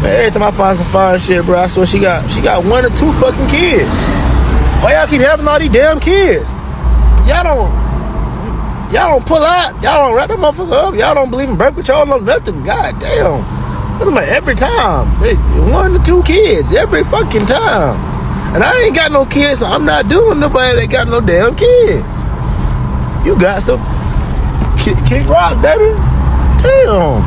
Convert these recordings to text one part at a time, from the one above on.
Man, every time I find some fine shit, bro, I swear she got 1 or 2 fucking kids. Why y'all keep having all these damn kids? Y'all don't pull out. Y'all don't wrap that motherfucker up. Y'all don't believe in birth control, no nothing. God damn. That's like every time. 1 to 2 kids every fucking time. And I ain't got no kids, so I'm not doing nobody that got no damn kids. You got to kick rocks, baby. Damn.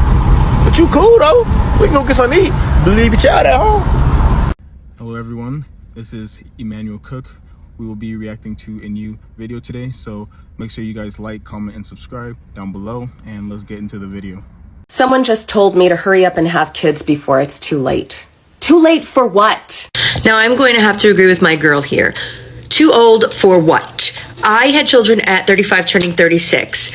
But you cool though. We can go get something to eat. Leave your child at home. Hello everyone. This is Emmanuel Cook. We will be reacting to a new video today, so make sure you guys like, comment, and subscribe down below, and let's get into the video. Someone just told me to hurry up and have kids before it's too late. Too late for what? Now I'm going to have to agree with my girl here. Too old for what? I had children at 35 turning 36.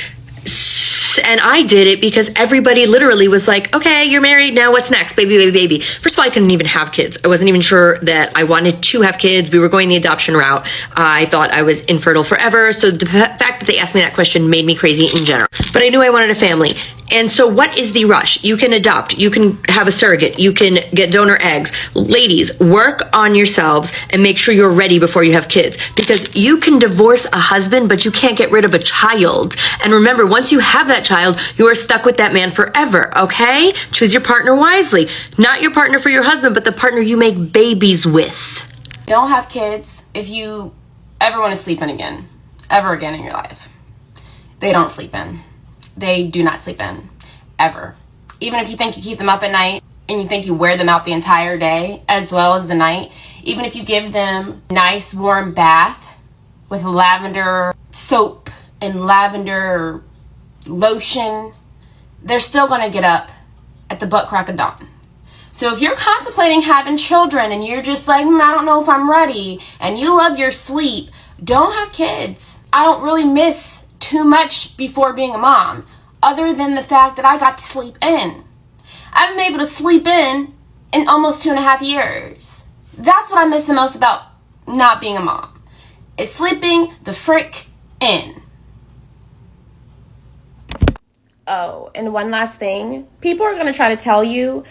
And I did it because everybody literally was like, okay, you're married, now what's next? Baby, baby, baby. First of all, I couldn't even have kids. I wasn't even sure that I wanted to have kids. We were going the adoption route. I thought I was infertile forever. So the fact that they asked me that question made me crazy in general. But I knew I wanted a family. And so what is the rush? You can adopt, you can have a surrogate, you can get donor eggs. Ladies, work on yourselves and make sure you're ready before you have kids, because you can divorce a husband, but you can't get rid of a child. And remember, once you have that child, you are stuck with that man forever, okay? Choose your partner wisely. Not your partner for your husband, but the partner you make babies with. Don't have kids if you ever want to sleep in again, ever again in your life. They don't sleep in. They do not sleep in, ever. Even if you think you keep them up at night and you think you wear them out the entire day as well as the night, even if you give them a nice warm bath with lavender soap and lavender lotion, they're still going to get up at the butt crack of dawn. So if you're contemplating having children and you're just like, I don't know if I'm ready, and you love your sleep, don't have kids. I don't really miss too much before being a mom, other than the fact that I got to sleep in. I've been able to sleep in almost 2.5 years. That's what I miss the most about not being a mom, is sleeping the frick in. Oh, and one last thing. People are going to try to tell you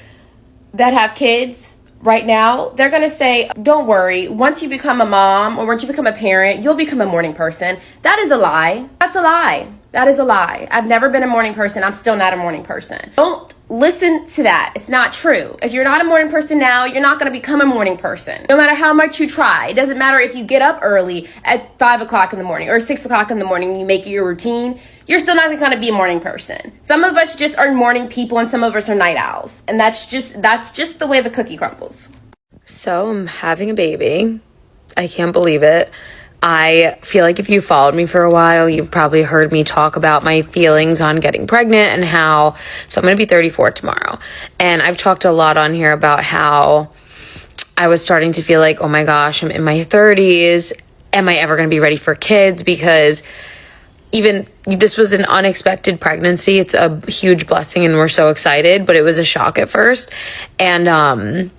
that have kids right now, they're going to say, don't worry, once you become a mom or once you become a parent, you'll become a morning person. That is a lie. That's a lie. That is a lie. I've never been a morning person. I'm still not a morning person. Don't listen to that. It's not true. If you're not a morning person now, you're not going to become a morning person. No matter how much you try. It doesn't matter if you get up early at 5 o'clock in the morning or 6 o'clock in the morning and you make your routine. You're still not going to be a morning person. Some of us just are morning people and some of us are night owls. And that's just the way the cookie crumbles. So I'm having a baby. I can't believe it. I feel like if you followed me for a while, you've probably heard me talk about my feelings on getting pregnant and how, so I'm going to be 34 tomorrow. And I've talked a lot on here about how I was starting to feel like, oh my gosh, I'm in my 30s. Am I ever going to be ready for kids? Because even this was an unexpected pregnancy. It's a huge blessing and we're so excited, but it was a shock at first. And,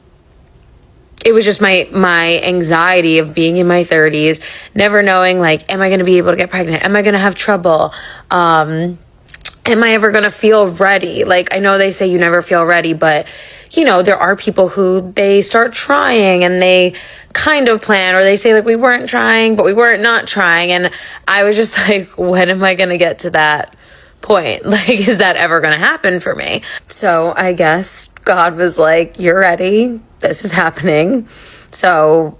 it was just my anxiety of being in my 30s, never knowing, like, am I going to be able to get pregnant? Am I going to have trouble? Am I ever going to feel ready? Like, I know they say you never feel ready, but, you know, there are people who they start trying and they kind of plan, or they say, like, we weren't trying, but we weren't not trying. And I was just like, when am I going to get to that point? Like, is that ever going to happen for me? So I guess God was like, you're ready. This is happening. So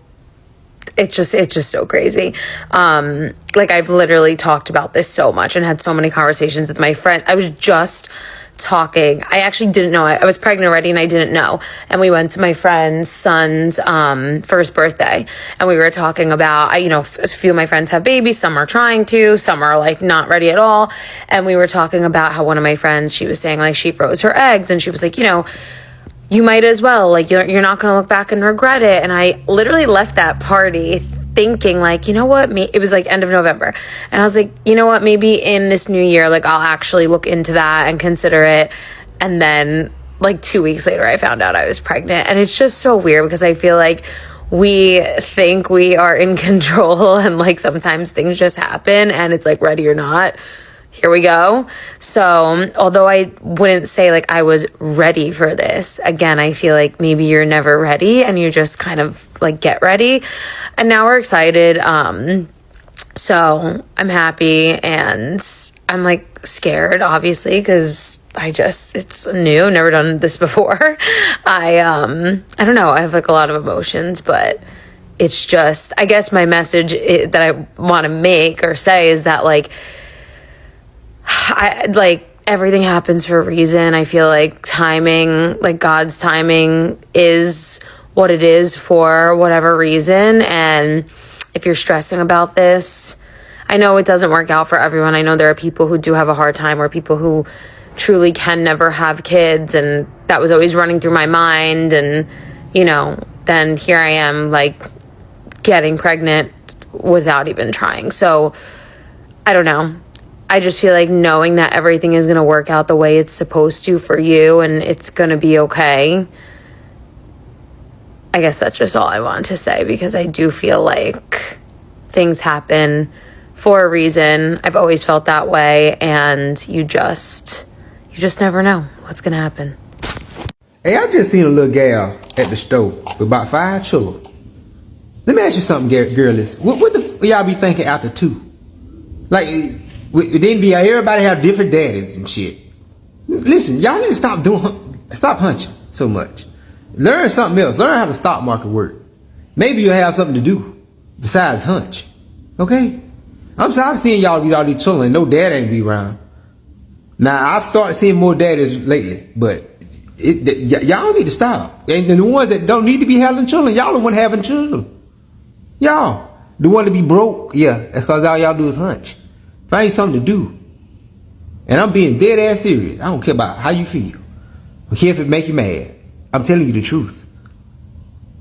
it's just so crazy. Like, I've literally talked about this so much and had so many conversations with my friends. I was just talking. I actually didn't know. I was pregnant already and I didn't know. And we went to my friend's son's first birthday. And we were talking about, a few of my friends have babies. Some are trying to. Some are, like, not ready at all. And we were talking about how one of my friends, she was saying, like, she froze her eggs. And she was like, you might as well, like, you're not going to look back and regret it. And I literally left that party thinking, like, you know what, it was like end of November. And I was like, you know what, maybe in this new year, like, I'll actually look into that and consider it. And then, like, 2 weeks later, I found out I was pregnant. And it's just so weird because I feel like we think we are in control and, like, sometimes things just happen and it's like, ready or not, here we go. So although I wouldn't say like I was ready for this, again, I feel like maybe you're never ready and you just kind of like get ready. And now we're excited. So I'm happy and I'm like scared, obviously, because it's new, never done this before. I don't know. I have like a lot of emotions, but it's just, I guess my message that I want to make or say is that like, everything happens for a reason. I feel like timing, like God's timing is what it is for whatever reason. And if you're stressing about this, I know it doesn't work out for everyone. I know there are people who do have a hard time, or people who truly can never have kids. And that was always running through my mind. And, you know, then here I am like getting pregnant without even trying. So I don't know. I just feel like knowing that everything is going to work out the way it's supposed to for you and it's going to be okay. I guess that's just all I wanted to say, because I do feel like things happen for a reason. I've always felt that way, and you just never know what's going to happen. Hey, I just seen a little gal at the store with about 5 children. Let me ask you something, girlies. What the y'all be thinking after 2? Like, then be everybody have different daddies and shit. Listen, y'all need to stop hunching so much. Learn something else. Learn how the stock market work. Maybe you'll have something to do besides hunch. Okay? I'm tired of seeing y'all be all these children and no dad ain't be around. Now, I've started seeing more daddies lately, but y'all need to stop. And the ones that don't need to be having children, y'all the one having children. Y'all, the one to be broke, yeah, that's because all y'all do is hunch. Find something to do. And I'm being dead ass serious. I don't care about how you feel. I don't care if it make you mad. I'm telling you the truth.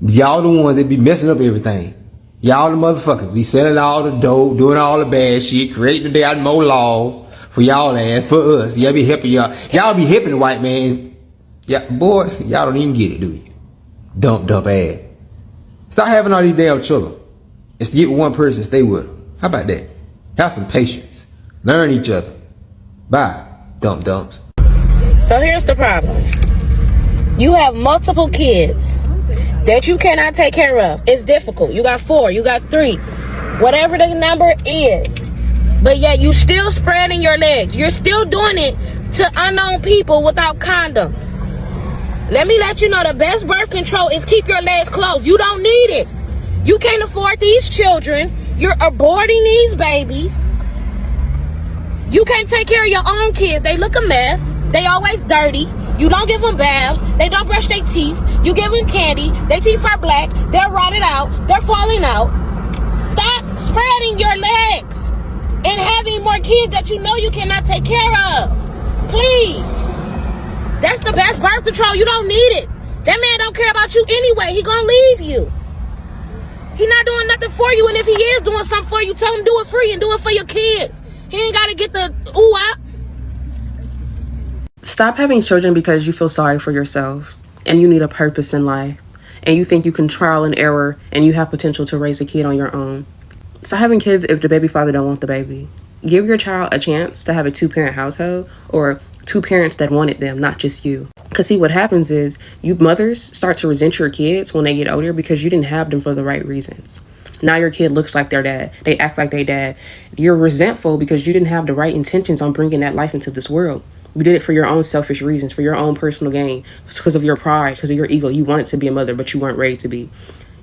Y'all the ones that be messing up everything. Y'all the motherfuckers be selling all the dope, doing all the bad shit, creating the damn more laws for y'all ass, for us. Y'all be helping y'all. Y'all be helping the white man. Yeah, boy, y'all don't even get it, do you? Dump ass. Stop having all these damn children. Just get one person, stay with them. How about that? Have some patience. Learn each other. Bye, dumps. So here's the problem. You have multiple kids that you cannot take care of. It's difficult. You got 4, you got 3, whatever the number is. But yet you still spreading your legs. You're still doing it to unknown people without condoms. Let me let you know, the best birth control is keep your legs closed. You don't need it. You can't afford these children. You're aborting these babies. You can't take care of your own kids. They look a mess. They always dirty. You don't give them baths. They don't brush their teeth. You give them candy. Their teeth are black. They're rotted out. They're falling out. Stop spreading your legs and having more kids that you know you cannot take care of. Please. That's the best birth control. You don't need it. That man don't care about you anyway. He gonna leave you. He not doing nothing for you, and if he is doing something for you, tell him do it free and do it for your kids. He ain't gotta get the ooh out. Stop having children because you feel sorry for yourself and you need a purpose in life and you think you can trial and error and you have potential to raise a kid on your own. Stop having kids if the baby father don't want the baby. Give your child a chance to have a 2-parent household, or 2 parents that wanted them, not just you. Because see, what happens is you mothers start to resent your kids when they get older because you didn't have them for the right reasons. Now your kid looks like their dad. They act like their dad. You're resentful because you didn't have the right intentions on bringing that life into this world. You did it for your own selfish reasons, for your own personal gain, because of your pride, because of your ego. You wanted to be a mother, but you weren't ready to be.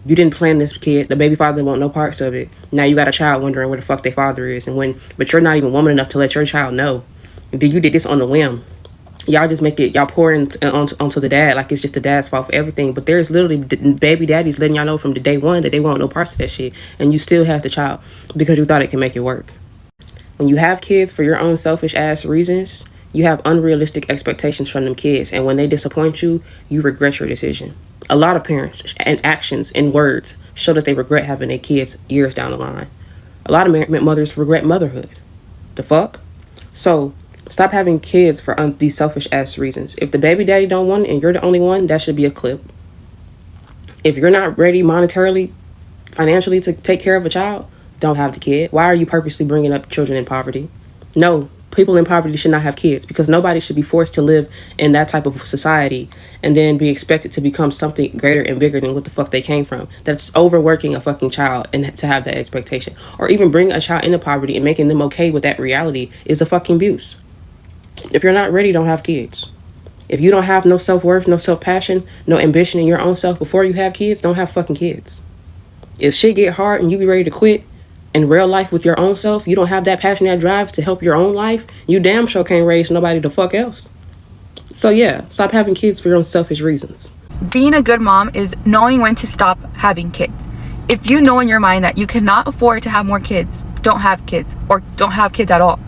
You didn't plan this kid. The baby father won't know parts of it. Now you got a child wondering where the fuck their father is, but you're not even woman enough to let your child know. You did this on the whim. Y'all just make it, y'all pour it onto the dad like it's just the dad's fault for everything. But there's literally baby daddies letting y'all know from the day one that they won't know parts of that shit. And you still have the child because you thought it can make it work. When you have kids for your own selfish ass reasons, you have unrealistic expectations from them kids. And when they disappoint you, you regret your decision. A lot of parents and actions and words show that they regret having their kids years down the line. A lot of mothers regret motherhood. The fuck? So stop having kids for these selfish ass reasons. If the baby daddy don't want it and you're the only one, that should be a clip. If you're not ready monetarily, financially to take care of a child, don't have the kid. Why are you purposely bringing up children in poverty? No, people in poverty should not have kids, because nobody should be forced to live in that type of society and then be expected to become something greater and bigger than what the fuck they came from. That's overworking a fucking child, and to have that expectation, or even bring a child into poverty and making them okay with that reality, is a fucking abuse. If you're not ready, don't have kids. If you don't have no self-worth, no self-passion, no ambition in your own self before you have kids, don't have fucking kids. If shit get hard and you be ready to quit in real life with your own self, you don't have that passion, that drive to help your own life, you damn sure can't raise nobody the fuck else. So yeah, stop having kids for your own selfish reasons. Being a good mom is knowing when to stop having kids. If you know in your mind that you cannot afford to have more kids, don't have kids, or don't have kids at all.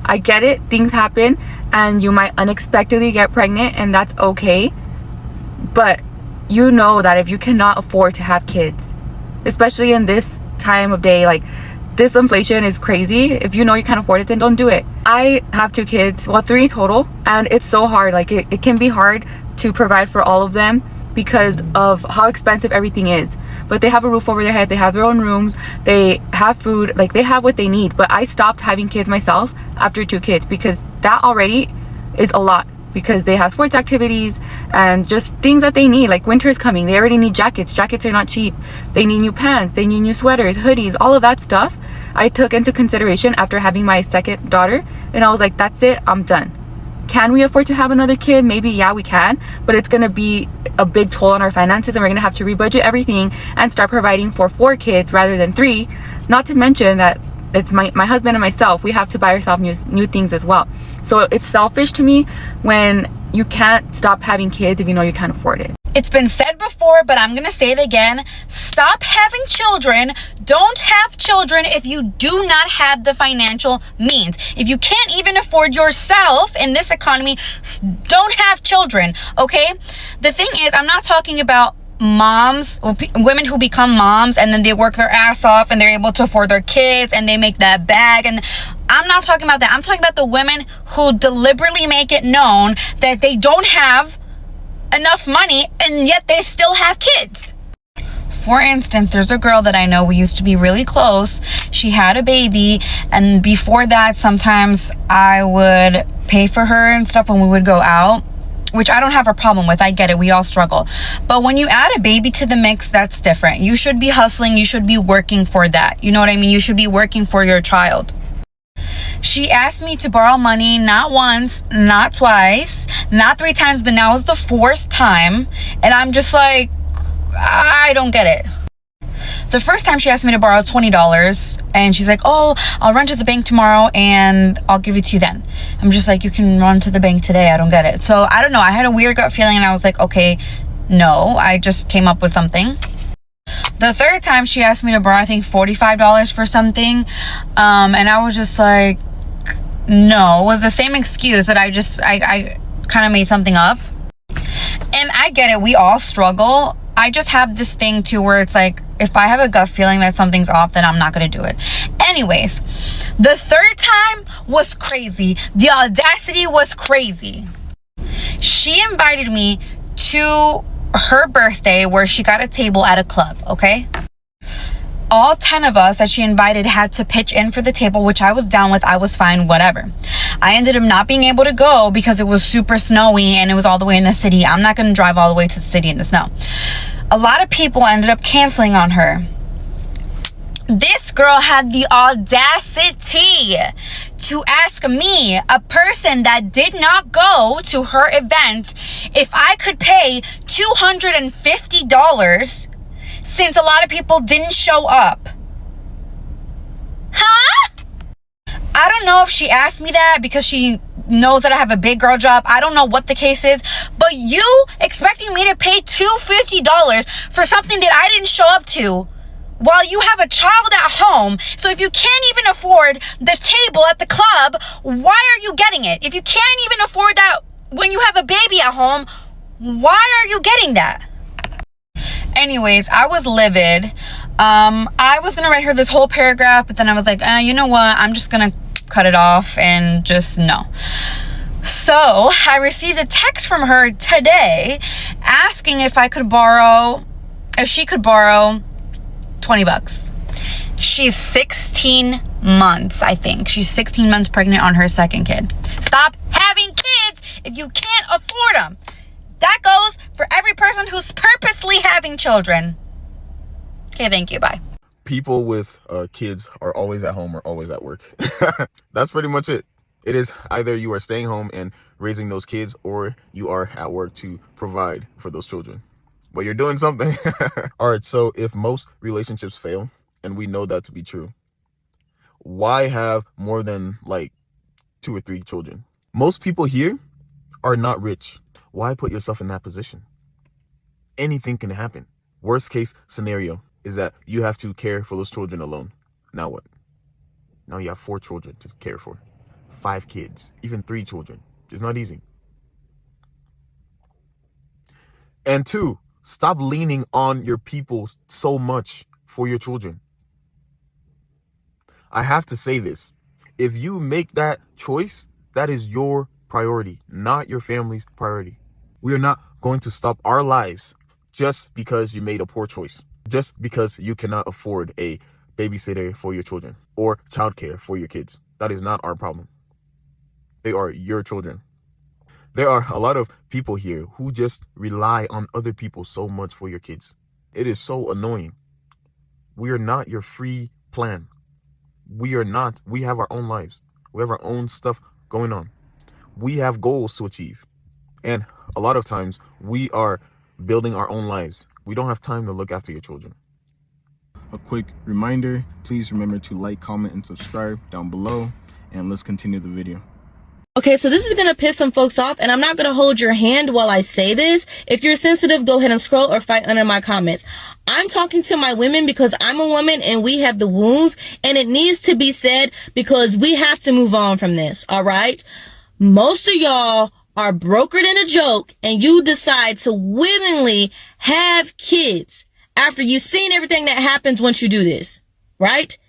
I get it, things happen, and you might unexpectedly get pregnant, and that's okay. But you know that if you cannot afford to have kids, especially in this time of day, like, this inflation is crazy. If you know you can't afford it, then don't do it. I have 2 kids, well, 3 total, and it's so hard. Like, it can be hard to provide for all of them because of how expensive everything is. But they have a roof over their head, they have their own rooms, they have food, like, they have what they need. But I stopped having kids myself after 2 kids, because that already is a lot, because they have sports activities and just things that they need. Like, winter is coming, they already need jackets are not cheap, they need new pants, they need new sweaters, hoodies, all of that stuff I took into consideration after having my second daughter, and I was like, that's it, I'm done. Can we afford to have another kid? Maybe, yeah, we can, but it's gonna be a big toll on our finances, and we're gonna have to rebudget everything and start providing for 4 kids rather than 3. Not to mention that it's my husband and myself, we have to buy ourselves new things as well. So it's selfish to me when you can't stop having kids if you know you can't afford it. It's been said before, but I'm gonna say it again. Stop having children. Don't have children if you do not have the financial means. If you can't even afford yourself in this economy, don't have children, okay? The thing is, I'm not talking about moms or women who become moms and then they work their ass off and they're able to afford their kids and they make that bag. And I'm not talking about that. I'm talking about the women who deliberately make it known that they don't have enough money and yet they still have kids. For instance, there's a girl that I know, we used to be really close. She had a baby, and before that, sometimes I would pay for her and stuff when we would go out, which I don't have a problem with. I get it, we all struggle. But when you add a baby to the mix, that's different. You should be hustling, you should be working for that. You know what I mean? You should be working for your child. She asked me to borrow money, not once, not twice, not 3 times, but now it's the 4th time. And I'm just like, I don't get it. The first time she asked me to borrow $20 and she's like, oh, I'll run to the bank tomorrow and I'll give it to you then. I'm just like, you can run to the bank today. I don't get it. So I don't know. I had a weird gut feeling and I was like, okay, no, I just came up with something. The 3rd time she asked me to borrow, I think $45 for something. And I was just like, no, it was the same excuse, but I kind of made something up. And I get it. We all struggle. I just have this thing too where it's like, if I have a gut feeling that something's off, then I'm not going to do it. Anyways, the 3rd time was crazy. The audacity was crazy. She invited me to her birthday where she got a table at a club, okay? All 10 of us that she invited had to pitch in for the table, which I was down with. I was fine, whatever. I ended up not being able to go because it was super snowy and it was all the way in the city. I'm not going to drive all the way to the city in the snow. A lot of people ended up canceling on her. This girl had the audacity to ask me, a person that did not go to her event, if I could pay $250 since a lot of people didn't show up. Huh? I don't know if she asked me that because she knows that I have a big girl job. I don't know what the case is, but you expecting me to pay $250 for something that I didn't show up to while you have a child at home. So if you can't even afford the table at the club, why are you getting it? If you can't even afford that when you have a baby at home, why are you getting that? Anyways, I was livid. I was gonna write her this whole paragraph, but then I was like, you know what? I'm just gonna cut it off and just no. So I received a text from her today asking if she could borrow $20. She's 16 months, I think. She's 16 months pregnant on her second kid. Stop having kids if you can't afford them. That goes for every person who's purposely having children. Okay, thank you. Bye. People with kids are always at home or always at work. That's pretty much it. It is either you are staying home and raising those kids, or you are at work to provide for those children. But you're doing something. All right, so if most relationships fail, and we know that to be true, why have more than like 2 or 3 children? Most people here are not rich. Why put yourself in that position? Anything can happen. Worst case scenario is that you have to care for those children alone. Now what? Now you have 4 children to care for. 5 kids, even 3 children. It's not easy. And 2, stop leaning on your people so much for your children. I have to say this. If you make that choice, that is your priority, not your family's priority. We are not going to stop our lives just because you made a poor choice, just because you cannot afford a babysitter for your children or childcare for your kids. That is not our problem. They are your children. There are a lot of people here who just rely on other people so much for your kids. It is so annoying. We are not your free plan. We are not. We have our own lives. We have our own stuff going on. We have goals to achieve. And a lot of times we are building our own lives. We don't have time to look after your children. A quick reminder, please remember to like, comment, and subscribe down below. And let's continue the video. Okay, so this is going to piss some folks off, and I'm not going to hold your hand while I say this. If you're sensitive, go ahead and scroll or fight under my comments. I'm talking to my women because I'm a woman and we have the wounds, and it needs to be said because we have to move on from this, all right? Most of y'all are brokered in a joke, and you decide to willingly have kids after you've seen everything that happens once you do this, right?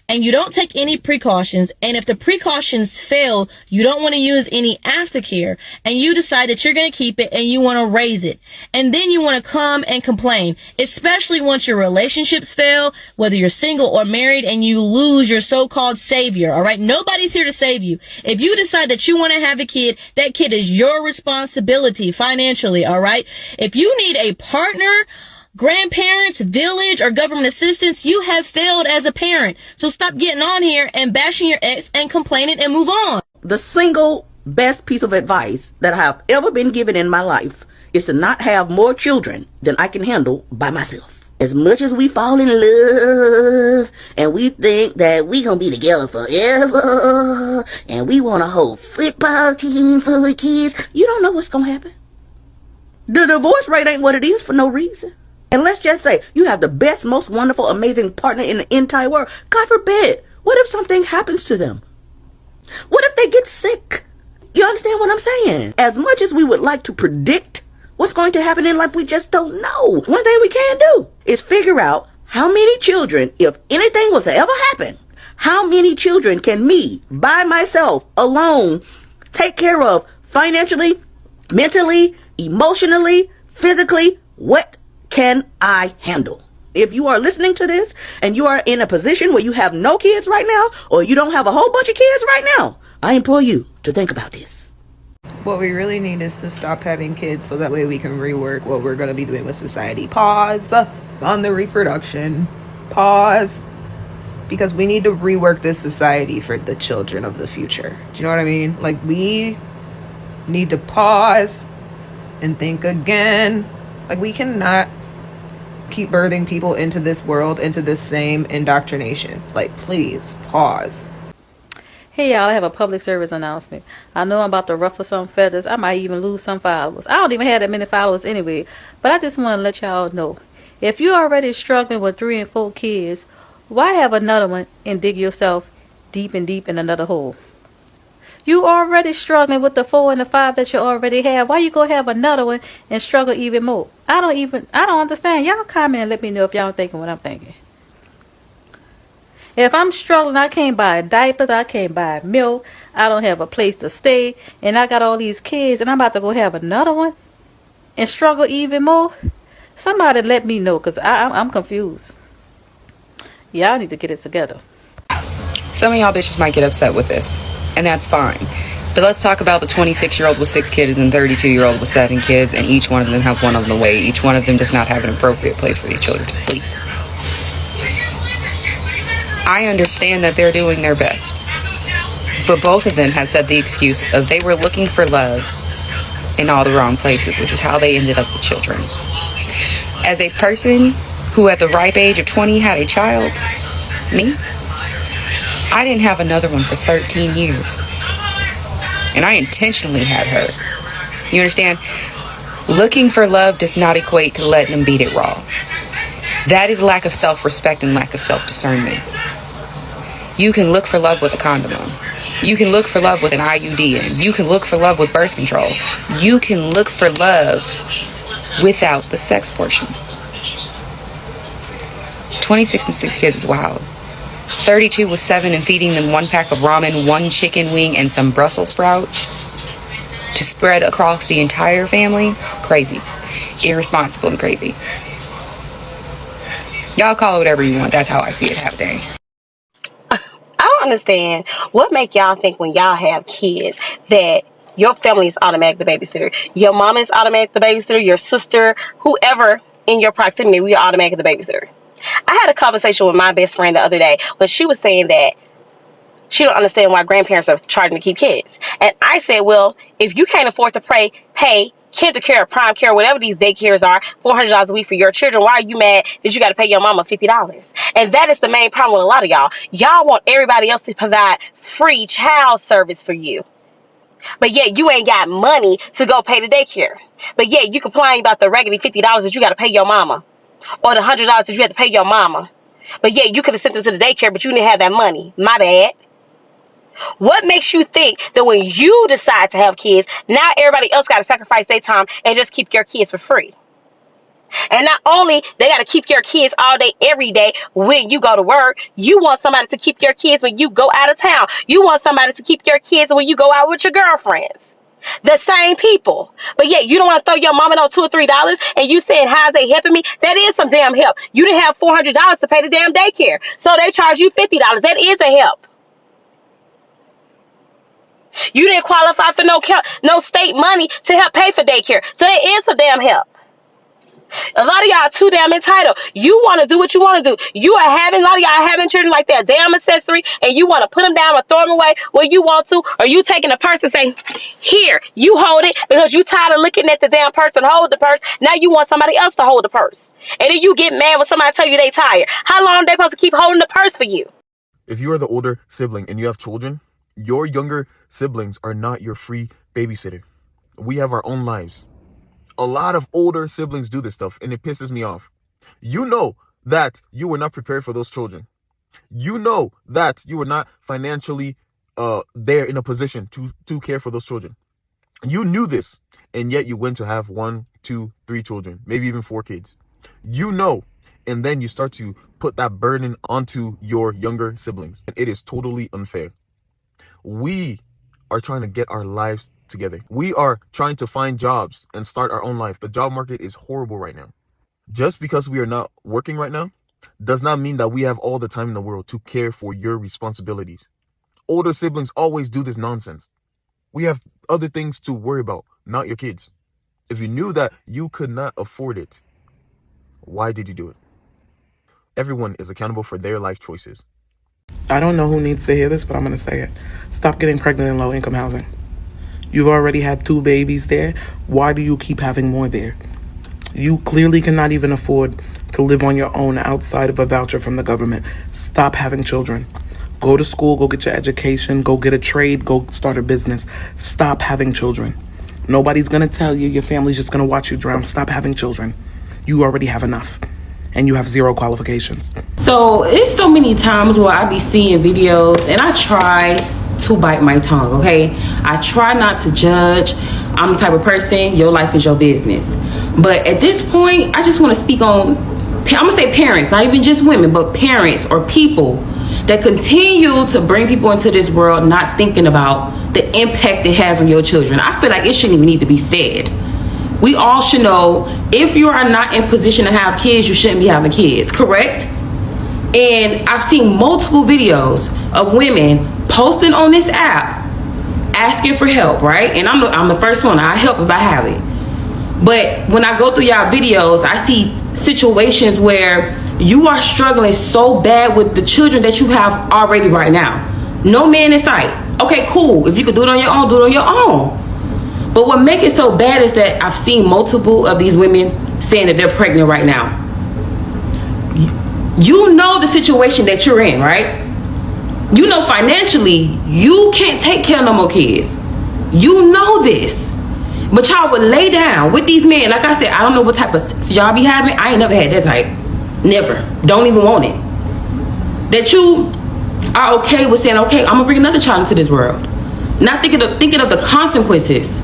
And you don't take any precautions, and if the precautions fail, you don't want to use any aftercare, and you decide that you're going to keep it and you want to raise it, and then you want to come and complain, especially once your relationships fail, whether you're single or married, and you lose your so-called savior. All right, nobody's here to save you. If you decide that you want to have a kid, that kid is your responsibility financially. All right, if you need a partner, grandparents, village, or government assistance, you have failed as a parent. So stop getting on here and bashing your ex and complaining and move on. The single best piece of advice that I have ever been given in my life is to not have more children than I can handle by myself. As much as we fall in love and we think that we gonna be together forever and we want a whole football team full of kids, you don't know what's gonna happen. The divorce rate ain't what it is for no reason. And let's just say you have the best, most wonderful, amazing partner in the entire world. God forbid. What if something happens to them? What if they get sick? You understand what I'm saying? As much as we would like to predict what's going to happen in life, we just don't know. One thing we can do is figure out how many children, if anything was to ever happen, how many children can me, by myself, alone, take care of financially, mentally, emotionally, physically. What can I handle? If you are listening to this and you are in a position where you have no kids right now, or you don't have a whole bunch of kids right now, I implore you to think about this. What we really need is to stop having kids so that way we can rework what we're going to be doing with society. Pause on the reproduction. Pause. Because we need to rework this society for the children of the future. Do you know what I mean? Like, we need to pause and think again. Like, we cannot keep birthing people into this world, into this same indoctrination. Like, please pause. Hey y'all, I have a public service announcement. I know I'm about to ruffle some feathers. I might even lose some followers. I don't even have that many followers anyway. But I just want to let y'all know, if you're already struggling with 3 and 4 kids, why have another one and dig yourself deep and deep in another hole? You already struggling with the 4 and the 5 that you already have. Why you go have another one and struggle even more? I don't understand. Y'all comment and let me know if y'all thinking what I'm thinking. If I'm struggling, I can't buy diapers, I can't buy milk, I don't have a place to stay, and I got all these kids, and I'm about to go have another one and struggle even more. Somebody let me know, because I'm confused. Y'all need to get it together. Some of y'all bitches might get upset with this, and that's fine. But let's talk about the 26-year-old with 6 kids and 32-year-old with 7 kids, and each one of them have one on the way. Each one of them does not have an appropriate place for these children to sleep. I understand that they're doing their best, but both of them have said the excuse of they were looking for love in all the wrong places, which is how they ended up with children. As a person who at the ripe age of 20 had a child, me, I didn't have another one for 13 years. And I intentionally had her. You understand? Looking for love does not equate to letting them beat it raw. That is lack of self-respect and lack of self-discernment. You can look for love with a condom on. You can look for love with an IUD in. You can look for love with birth control. You can look for love without the sex portion. 26 and 6 kids is wild. 32 with 7 and feeding them 1 pack of ramen, 1 chicken wing, and some Brussels sprouts to spread across the entire family. Crazy. Irresponsible and crazy. Y'all call it whatever you want. That's how I see it happening. I don't understand what make y'all think when y'all have kids that your family is automatic the babysitter. Your mom is automatic the babysitter. Your sister, whoever in your proximity, we are automatic the babysitter. I had a conversation with my best friend the other day when she was saying that she don't understand why grandparents are charging to keep kids. And I said, well, if you can't afford to pay kinder care, prime care, whatever these daycares are, $400 a week for your children, why are you mad that you got to pay your mama $50? And that is the main problem with a lot of y'all. Y'all want everybody else to provide free child service for you. But yet you ain't got money to go pay the daycare. But yet you complain about the raggedy $50 that you got to pay your mama. Or the $100 that you had to pay your mama. But yeah, you could have sent them to the daycare, but you didn't have that money. My bad. What makes you think that when you decide to have kids, now everybody else got to sacrifice their time and just keep your kids for free? And not only they got to keep your kids all day, every day when you go to work, you want somebody to keep your kids when you go out of town. You want somebody to keep your kids when you go out with your girlfriends. The same people. But yet you don't want to throw your mama on $2 or $3 and you saying, how's they helping me? That is some damn help. You didn't have $400 to pay the damn daycare. So they charge you $50. That is a help. You didn't qualify for no state money to help pay for daycare. So that is some damn help. A lot of y'all are too damn entitled. You want to do what you want to do. A lot of y'all having children like that damn accessory, and you want to put them down or throw them away when you want to, or you taking a purse and saying, here, you hold it, because you tired of looking at the damn person hold the purse. Now you want somebody else to hold the purse. And then you get mad when somebody tell you they tired. How long are they supposed to keep holding the purse for you? If you are the older sibling and you have children, your younger siblings are not your free babysitter. We have our own lives. A lot of older siblings do this stuff, and it pisses me off. You know that you were not prepared for those children. You know that you were not financially there in a position to care for those children. You knew this, and yet you went to have 1, 2, 3 children, maybe even 4 kids. You know, and then you start to put that burden onto your younger siblings, and it is totally unfair. We are trying to get our lives together. We are trying to find jobs and start our own life. The job market is horrible right now. Just because we are not working right now does not mean that we have all the time in the world to care for your responsibilities. Older siblings always do this nonsense. We have other things to worry about, not your kids. If you knew that you could not afford it, why did you do it? Everyone is accountable for their life choices. I don't know who needs to hear this, but I'm going to say it. Stop getting pregnant in low-income housing. You've already had 2 babies there. Why do you keep having more there? You clearly cannot even afford to live on your own outside of a voucher from the government. Stop having children. Go to school, go get your education, go get a trade, go start a business. Stop having children. Nobody's going to tell you. Your family's just going to watch you drown. Stop having children. You already have enough. And you have 0 qualifications. So it's so many times where I be seeing videos and I try to bite my tongue, okay? I try not to judge. I'm the type of person, your life is your business. But at this point, I just want to speak on, I'm gonna say parents, not even just women, but parents or people that continue to bring people into this world not thinking about the impact it has on your children. I feel like it shouldn't even need to be said. We all should know if you are not in position to have kids, you shouldn't be having kids, correct? And I've seen multiple videos of women posting on this app asking for help, right? And I'm the first one. I help if I have it. But when I go through y'all videos, I see situations where you are struggling so bad with the children that you have already right now. No man in sight. Okay, cool. If you could do it on your own, do it on your own. But what makes it so bad is that I've seen multiple of these women saying that they're pregnant right now. You know the situation that you're in, right? You know financially, you can't take care of no more kids. You know this. But y'all would lay down with these men. Like I said, I don't know what type of sex y'all be having. I ain't never had that type. Never. Don't even want it. That you are okay with saying, okay, I'm gonna bring another child into this world. Not thinking of the consequences.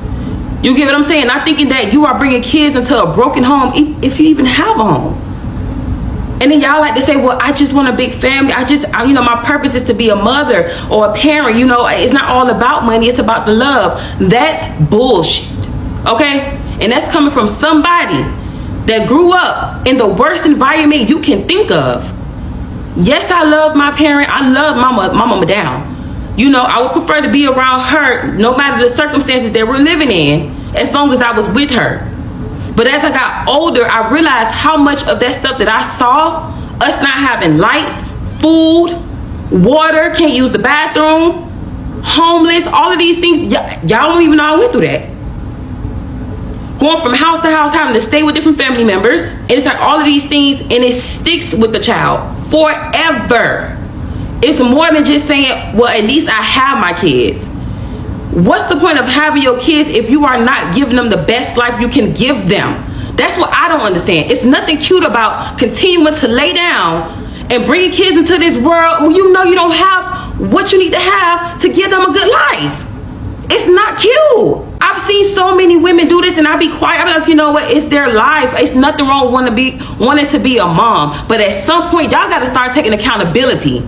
You get what I'm saying? Not thinking that you are bringing kids into a broken home, if you even have a home. And then y'all like to say, well, I just want a big family. My purpose is to be a mother or a parent. It's not all about money. It's about the love. That's bullshit. Okay? And that's coming from somebody that grew up in the worst environment you can think of. Yes, I love my parent. I love my mama down. I would prefer to be around her no matter the circumstances that we're living in, as long as I was with her. But as I got older, I realized how much of that stuff that I saw, us not having lights, food, water, can't use the bathroom, homeless, all of these things, y'all don't even know I went through that. Going from house to house, having to stay with different family members, and it's like all of these things, and it sticks with the child forever. It's more than just saying, well, at least I have my kids. What's the point of having your kids if you are not giving them the best life you can give them? That's what I don't understand. It's nothing cute about continuing to lay down and bringing kids into this world when you know you don't have what you need to have to give them a good life. It's not cute. I've seen so many women do this, and I be quiet. I'm like, you know what? It's their life. It's nothing wrong wanting to be a mom. But at some point, y'all got to start taking accountability.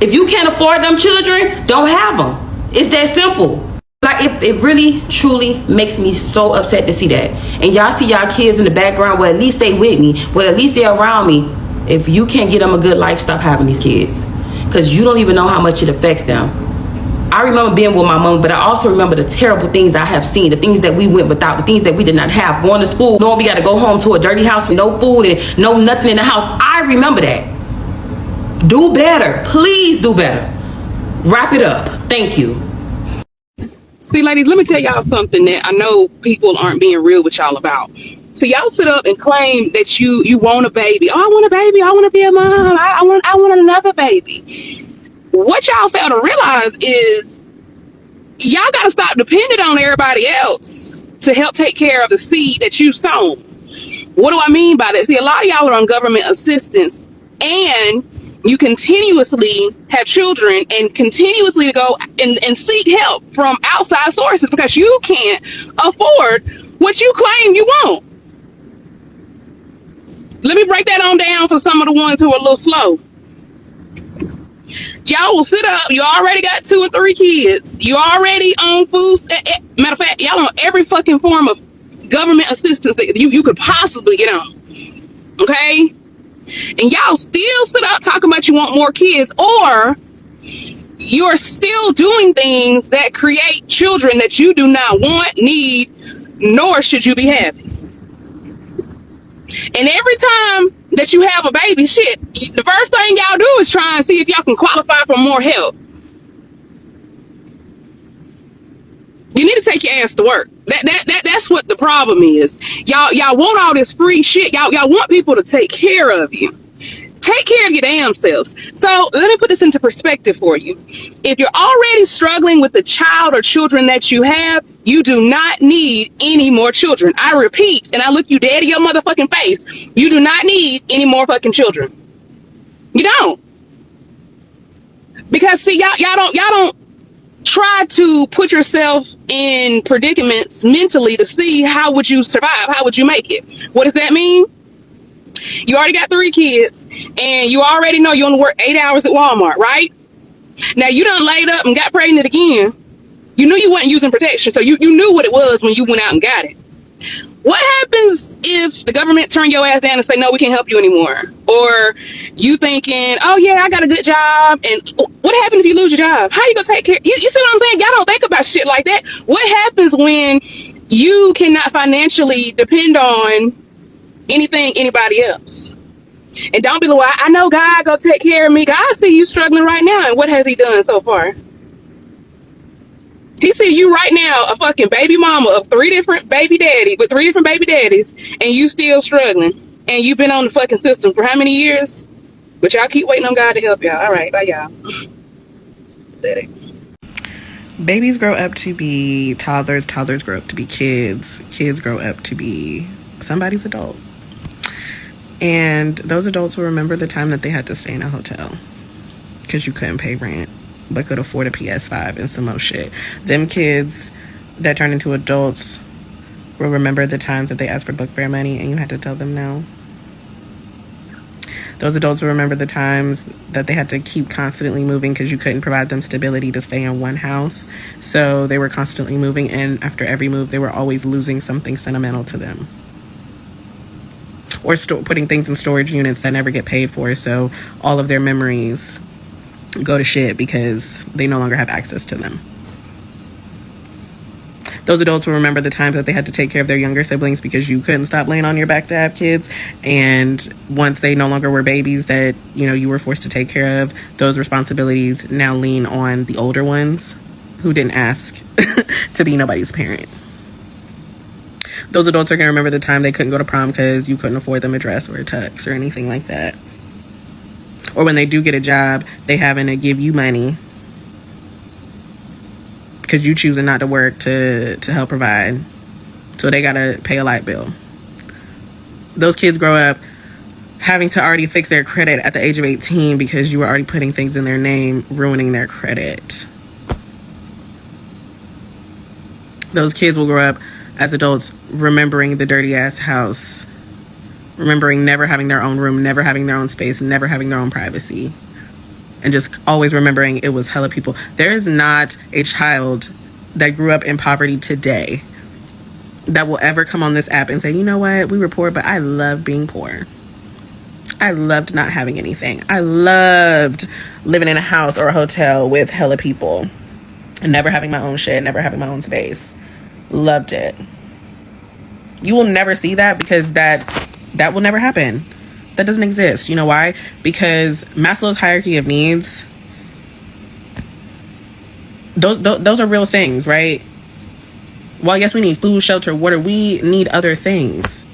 If you can't afford them children, don't have them. It's that simple. Like, it really, truly makes me so upset to see that. And y'all see y'all kids in the background. Well, at least they with me. Well, at least they're around me. If you can't get them a good life, stop having these kids. Because you don't even know how much it affects them. I remember being with my mom, but I also remember the terrible things I have seen, the things that we went without, the things that we did not have, going to school, knowing we got to go home to a dirty house with no food and no nothing in the house. I remember that. Do better. Please do better. Wrap it up. Thank you. See, ladies, let me tell y'all something that I know people aren't being real with y'all about. So y'all sit up and claim that you want a baby. Oh, I want a baby. I want to be a mom. I want another baby. What y'all fail to realize is y'all got to stop depending on everybody else to help take care of the seed that you've sown. What do I mean by that? See, a lot of y'all are on government assistance, and you continuously have children and continuously go and seek help from outside sources because you can't afford what you claim you want. Let me break that on down for some of the ones who are a little slow. Y'all will sit up. You already got 2 or 3 kids. You already on food. Matter of fact, y'all on every fucking form of government assistance that you could possibly get on. Okay? And y'all still sit up talking about you want more kids, or you're still doing things that create children that you do not want, need, nor should you be having. And every time that you have a baby, shit, the first thing y'all do is try and see if y'all can qualify for more help. You need to take your ass to work. That's what the problem is. Y'all want all this free shit. Y'all want people to take care of you. Take care of your damn selves. So let me put this into perspective for you. If you're already struggling with the child or children that you have, you do not need any more children. I repeat, and I look you dead in your motherfucking face. You do not need any more fucking children. You don't. Because see, y'all don't try to put yourself in predicaments mentally to see how would you survive, how would you make it. What does that mean? You already got 3 kids, and you already know you only work 8 hours at Walmart, right? Now you done laid up and got pregnant again. You knew you wasn't using protection, so you knew what it was when you went out and got it. What happens if the government turn your ass down and say, no, we can't help you anymore? Or you thinking, oh yeah, I got a good job, and what happens if you lose your job? How you gonna take care? You see what I'm saying? Y'all don't think about shit like that. What happens when you cannot financially depend on anything anybody else? And don't be like, well, I know God gonna take care of me. God see you struggling right now, and what has he done so far? He see you right now, a fucking baby mama of 3 different baby daddies, with 3 different baby daddies, and you still struggling. And you've been on the fucking system for how many years? But y'all keep waiting on God to help y'all. All right, bye y'all. Babies grow up to be toddlers, toddlers grow up to be kids, kids grow up to be somebody's adult. And those adults will remember the time that they had to stay in a hotel because you couldn't pay rent but could afford a PS5 and some more shit. Them kids that turn into adults will remember the times that they asked for book fare money and you had to tell them no. Those adults will remember the times that they had to keep constantly moving because you couldn't provide them stability to stay in one house. So they were constantly moving, and after every move, they were always losing something sentimental to them. Or putting things in storage units that never get paid for, so all of their memories go to shit because they no longer have access to them. Those adults will remember the times that they had to take care of their younger siblings because you couldn't stop laying on your back to have kids. And once they no longer were babies that, you were forced to take care of, those responsibilities now lean on the older ones who didn't ask to be nobody's parent. Those adults are going to remember the time they couldn't go to prom because you couldn't afford them a dress or a tux or anything like that. Or when they do get a job, they having to give you money because you choosing not to work to help provide. So they got to pay a light bill. Those kids grow up having to already fix their credit at the age of 18 because you were already putting things in their name, ruining their credit. Those kids will grow up as adults remembering the dirty ass house, remembering never having their own room, never having their own space, never having their own privacy, and just always remembering it was hella people. There is not a child that grew up in poverty today that will ever come on this app and say, you know what, we were poor, but I love being poor. I loved not having anything. I loved living in a house or a hotel with hella people and never having my own shit, never having my own space. Loved it. You will never see that because that will never happen. That doesn't exist. You know why? Because Maslow's hierarchy of needs, those are real things, right? Well, yes, we need food, shelter, water. We need other things.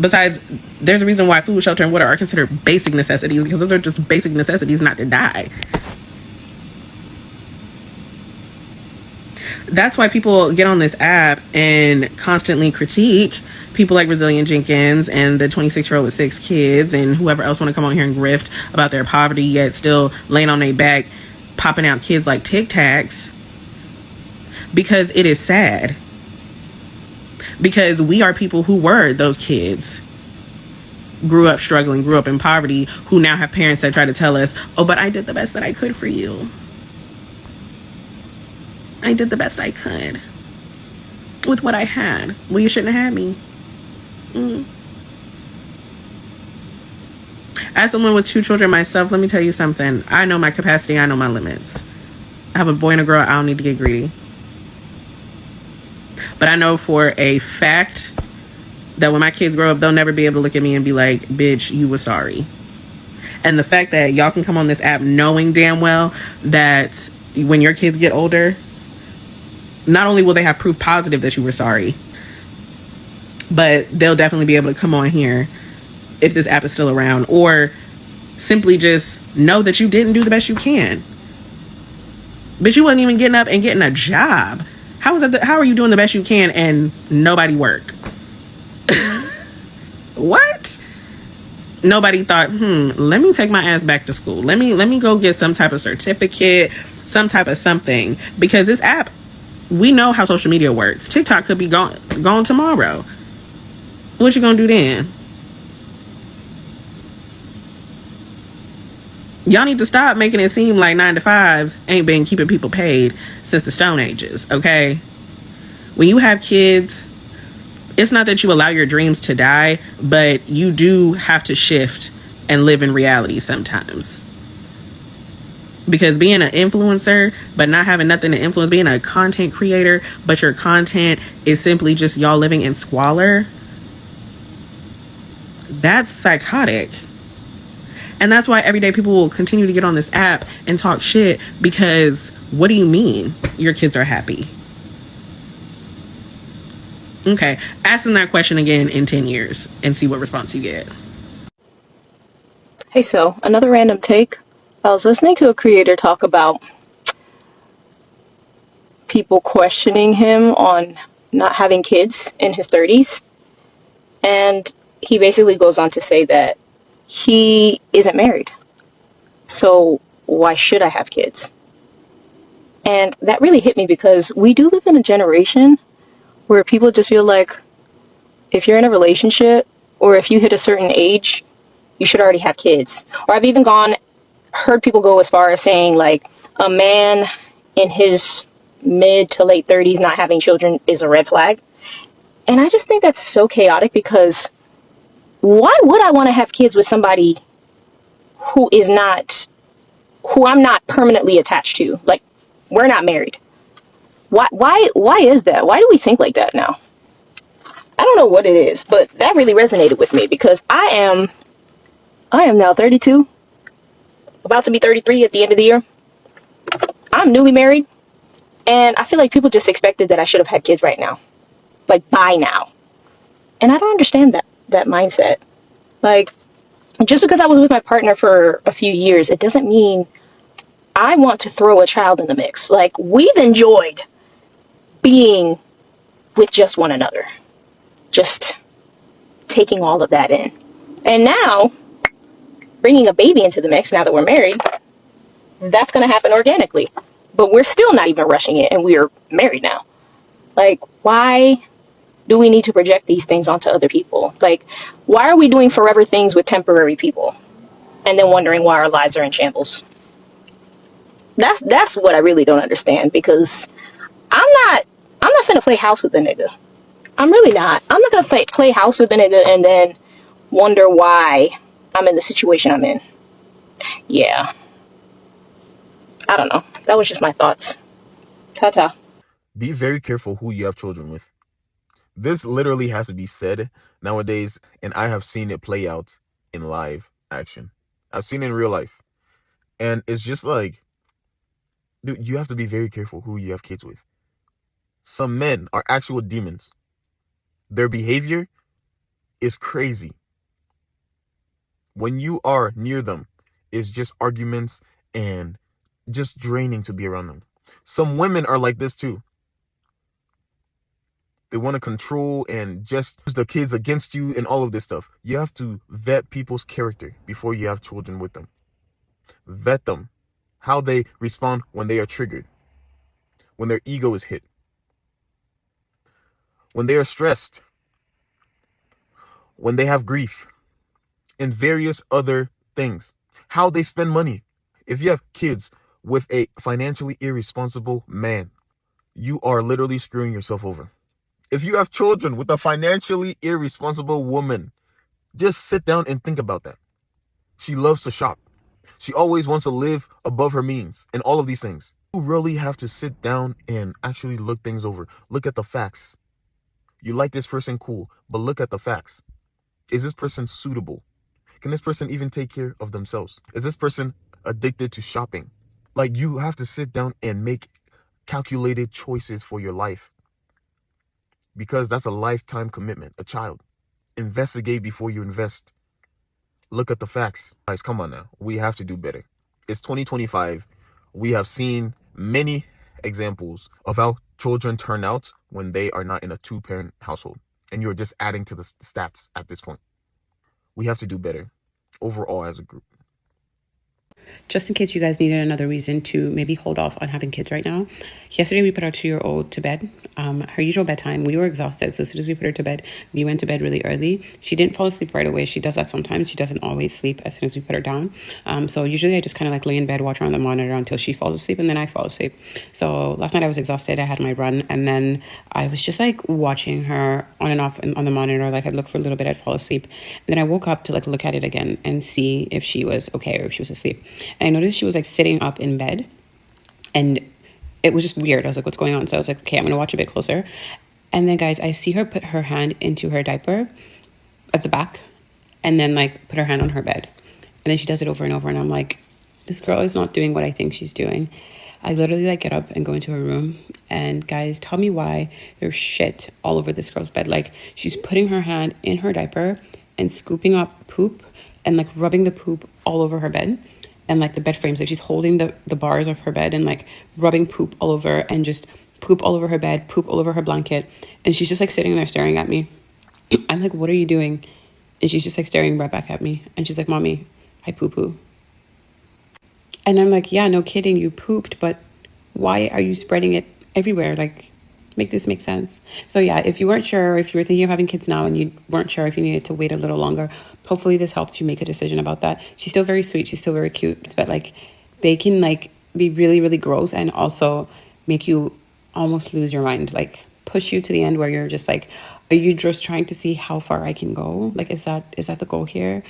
Besides, there's a reason why food, shelter, and water are considered basic necessities, because those are just basic necessities not to die. That's why people get on this app and constantly critique people like Resilient Jenkins and the 26-year-old with 6 kids and whoever else want to come on here and grift about their poverty, yet still laying on their back, popping out kids like Tic Tacs, because it is sad. Because we are people who were those kids, grew up struggling, grew up in poverty, who now have parents that try to tell us, oh, but I did the best that I could for you. I did the best I could with what I had. Well, you shouldn't have had me. As someone with 2 children myself, let me tell you something. I know my capacity. I know my limits. I have a boy and a girl. I don't need to get greedy. But I know for a fact that when my kids grow up, they'll never be able to look at me and be like, bitch, you were sorry. And the fact that y'all can come on this app knowing damn well that when your kids get older, not only will they have proof positive that you were sorry, but they'll definitely be able to come on here if this app is still around, or simply just know that you didn't do the best you can. But you wasn't even getting up and getting a job. How are you doing the best you can and nobody work? What? Nobody thought, let me take my ass back to school. Let me go get some type of certificate, some type of something. Because this app, we know how social media works. TikTok could be gone tomorrow. What you gonna do then? Y'all need to stop making it seem like 9-to-5s ain't been keeping people paid since the Stone Ages, okay? When you have kids, It's not that you allow your dreams to die, but you do have to shift and live in reality sometimes. Because being an influencer, but not having nothing to influence, being a content creator, but your content is simply just y'all living in squalor, that's psychotic. And that's why everyday people will continue to get on this app and talk shit, because what do you mean your kids are happy? Okay, ask them that question again in 10 years and see what response you get. Hey, so another random take. I was listening to a creator talk about people questioning him on not having kids in his 30s. And he basically goes on to say that he isn't married. So why should I have kids? And that really hit me because we do live in a generation where people just feel like if you're in a relationship or if you hit a certain age, you should already have kids. Or I've even heard people go as far as saying like a man in his mid to late 30s not having children is a red flag. And I just think that's so chaotic, because why would I want to have kids with somebody who I'm not permanently attached to? Like, we're not married. Why is that? Why do we think like that now? I don't know what it is, but that really resonated with me, because I am now 32, about to be 33 at the end of the year. I'm newly married, and I feel like people just expected that I should have had kids right now, like by now. And I don't understand that mindset. Like, just because I was with my partner for a few years, it doesn't mean I want to throw a child in the mix. Like, we've enjoyed being with just one another, just taking all of that in. And now, bringing a baby into the mix, now that we're married, that's going to happen organically. But we're still not even rushing it, and we're married now. Like, why do we need to project these things onto other people? Like, why are we doing forever things with temporary people and then wondering why our lives are in shambles? That's what I really don't understand, because I'm not finna play house with a nigga. I'm really not. I'm not gonna play house with a nigga and then wonder why I'm in the situation I'm in. Yeah. I don't know. That was just my thoughts. Ta-ta. Be very careful who you have children with. This literally has to be said nowadays, and I have seen it play out in live action. I've seen it in real life. And it's just like, dude, you have to be very careful who you have kids with. Some men are actual demons. Their behavior is crazy. When you are near them, it's just arguments and just draining to be around them. Some women are like this too. They want to control and just use the kids against you and all of this stuff. You have to vet people's character before you have children with them. Vet them. How they respond when they are triggered. When their ego is hit. When they are stressed. When they have grief. And various other things. How they spend money. If you have kids with a financially irresponsible man, you are literally screwing yourself over. If you have children with a financially irresponsible woman, just sit down and think about that. She loves to shop. She always wants to live above her means and all of these things. You really have to sit down and actually look things over. Look at the facts. You like this person, cool, but look at the facts. Is this person suitable? Can this person even take care of themselves? Is this person addicted to shopping? Like, you have to sit down and make calculated choices for your life. Because that's a lifetime commitment, a child. Investigate before you invest. Look at the facts. Guys, come on now. We have to do better. It's 2025. We have seen many examples of how children turn out when they are not in a two-parent household. And you're just adding to the stats at this point. We have to do better overall as a group. Just in case you guys needed another reason to maybe hold off on having kids right now. Yesterday, we put our 2-year-old to bed. Her usual bedtime, we were exhausted. So as soon as we put her to bed, we went to bed really early. She didn't fall asleep right away. She does that sometimes. She doesn't always sleep as soon as we put her down. So usually I just kind of like lay in bed, watch her on the monitor until she falls asleep, and then I fall asleep. So last night I was exhausted. I had my run, and then I was just like watching her on and off on the monitor. Like I'd look for a little bit, I'd fall asleep. And then I woke up to like look at it again and see if she was okay or if she was asleep. And I noticed she was like sitting up in bed, and it was just weird. I was like, what's going on? So I was like, okay, I'm gonna watch a bit closer. And then guys, I see her put her hand into her diaper at the back and then like put her hand on her bed. And then she does it over and over. And I'm like, this girl is not doing what I think she's doing. I literally like get up and go into her room. And guys, tell me why there's shit all over this girl's bed. Like she's putting her hand in her diaper and scooping up poop and like rubbing the poop all over her bed. And like the bed frames, like she's holding the bars of her bed and like rubbing poop all over, and just poop all over her bed, poop all over her blanket. And she's just like sitting there staring at me. I'm like, what are you doing? And she's just like staring right back at me. And she's like, Mommy, I poo-poo. And I'm like, yeah, no kidding, you pooped, but why are you spreading it everywhere? Like, make this make sense. So yeah, if you weren't sure, if you were thinking of having kids now and you weren't sure if you needed to wait a little longer, hopefully this helps you make a decision about that. She's still very sweet, she's still very cute, but like they can like be really, really gross and also make you almost lose your mind, like push you to the end where you're just like, are you just trying to see how far I can go? Like, is that the goal here?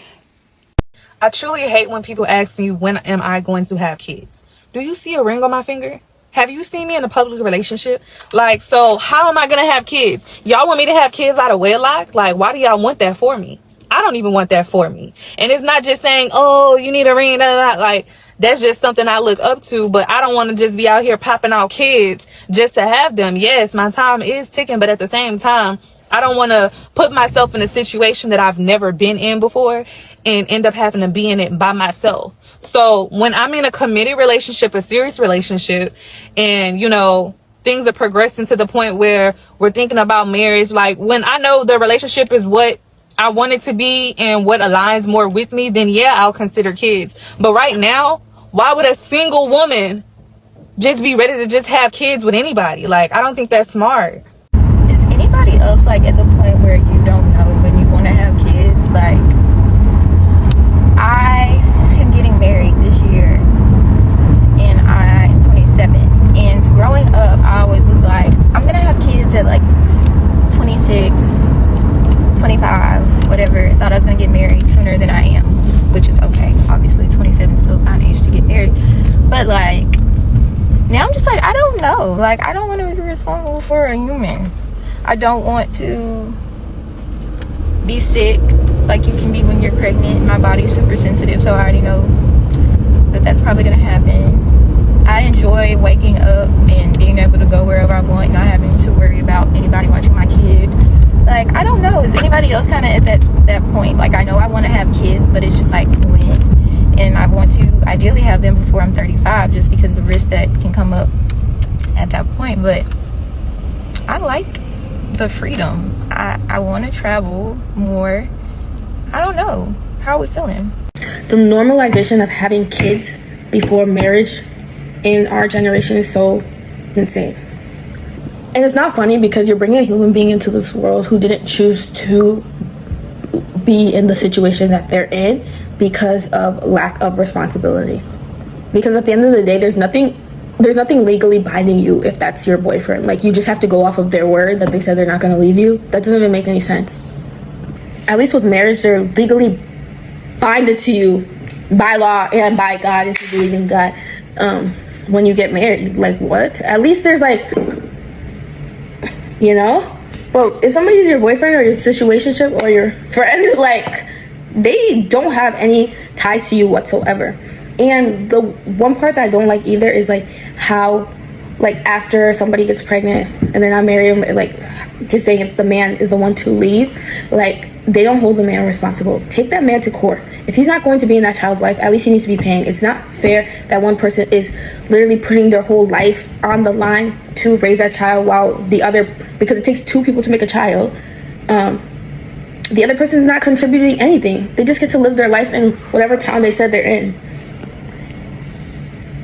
I truly hate when people ask me, when am I going to have kids? Do you see a ring on my finger? Have you seen me in a public relationship? Like, so how am I going to have kids? Y'all want me to have kids out of wedlock? Like, why do y'all want that for me? I don't even want that for me. And it's not just saying, oh, you need a ring, da, da, da. Like, that's just something I look up to, but I don't want to just be out here popping out kids just to have them. Yes, my time is ticking, but at the same time, I don't want to put myself in a situation that I've never been in before and end up having to be in it by myself. So when I'm in a committed relationship, a serious relationship, and, you know, things are progressing to the point where we're thinking about marriage, like when I know the relationship is what I want it to be and what aligns more with me, then yeah, I'll consider kids. But right now, why would a single woman just be ready to just have kids with anybody? Like, I don't think that's smart. Is anybody else like at the point where you don't know when you want to have kids? Like, I am getting married this year and I am 27. And growing up, I always was like, I'm gonna have kids at like 26, 25, whatever. Thought I was gonna get married sooner than I am, which is okay. Obviously 27 is still a fine age to get married, but like now I'm just like, I don't know. Like, I don't want to be responsible for a human. I don't want to be sick like you can be when you're pregnant. My body's super sensitive, so I already know that that's probably gonna happen. I enjoy waking up and being able to go wherever I want, not having to worry about anybody watching my kid. Like, I don't know, is anybody else kind of at that point? Like, I know I want to have kids, but it's just like when. And I want to ideally have them before I'm 35, just because of the risk that can come up at that point. But I like the freedom. I want to travel more. I don't know. How are we feeling? The normalization of having kids before marriage in our generation is so insane. And it's not funny because you're bringing a human being into this world who didn't choose to be in the situation that they're in because of lack of responsibility. Because at the end of the day, there's nothing legally binding you if that's your boyfriend. Like, you just have to go off of their word that they said they're not going to leave you. That doesn't even make any sense. At least with marriage, they're legally binded to you by law and by God, if you believe in God, when you get married. Like, what? At least there's like, you know? But if somebody's your boyfriend or your situationship or your friend, like, they don't have any ties to you whatsoever. And the one part that I don't like either is like how, like, after somebody gets pregnant and they're not married, like, just saying if the man is the one to leave, like, they don't hold the man responsible. Take that man to court. If he's not going to be in that child's life, at least he needs to be paying. It's not fair that one person is literally putting their whole life on the line to raise that child while the other, because it takes two people to make a child, the other person is not contributing anything. They just get to live their life in whatever town they said they're in.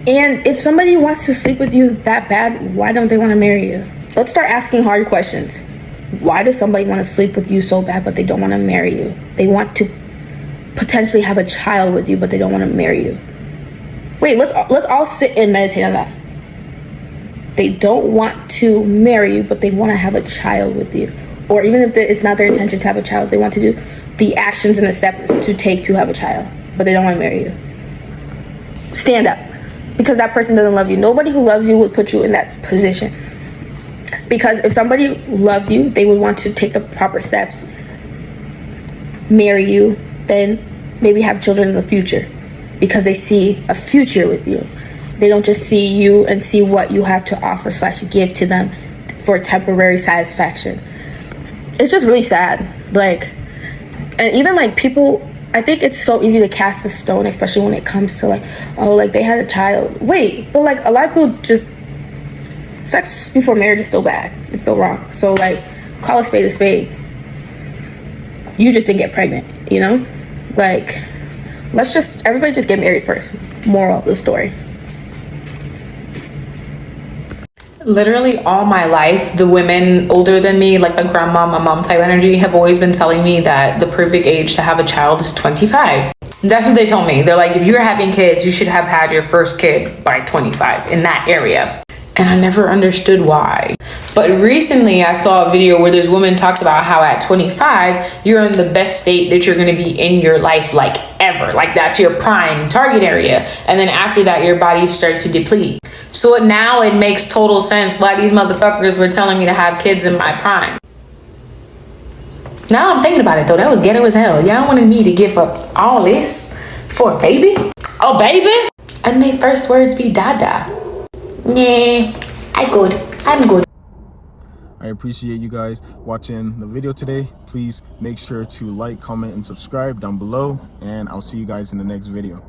And if somebody wants to sleep with you that bad, why don't they want to marry you? Let's start asking hard questions. Why does somebody want to sleep with you so bad, but they don't want to marry you? They want to potentially have a child with you, but they don't want to marry you. Wait, let's all sit and meditate on that. They don't want to marry you, but they want to have a child with you. Or even if it's not their intention to have a child, they want to do the actions and the steps to take to have a child, but they don't want to marry you. Stand up, because that person doesn't love you. Nobody who loves you would put you in that position. Because if somebody loved you, they would want to take the proper steps, marry you, then maybe have children in the future, because they see a future with you. They don't just see you and see what you have to offer / give to them for temporary satisfaction. It's just really sad. Like, and even like people, I think it's so easy to cast a stone, especially when it comes to like, oh, like they had a child. Wait, but like a lot of people just, sex before marriage is still bad. It's still wrong. So like, call a spade a spade. You just didn't get pregnant, you know? Like, everybody just get married first. Moral of the story. Literally all my life, the women older than me, like my grandma, my mom type energy, have always been telling me that the perfect age to have a child is 25. That's what they told me. They're like, if you're having kids, you should have had your first kid by 25, in that area. And I never understood why. But recently I saw a video where this woman talked about how at 25, you're in the best state that you're gonna be in your life, like ever. Like that's your prime target area. And then after that, your body starts to deplete. So now it makes total sense why these motherfuckers were telling me to have kids in my prime. Now I'm thinking about it though, that was ghetto as hell. Y'all wanted me to give up all this for a baby? Oh, baby? And they first words be dada. Yeah, I'm good. I appreciate you guys watching the video today. Please make sure to like, comment, and subscribe down below, and I'll see you guys in the next video.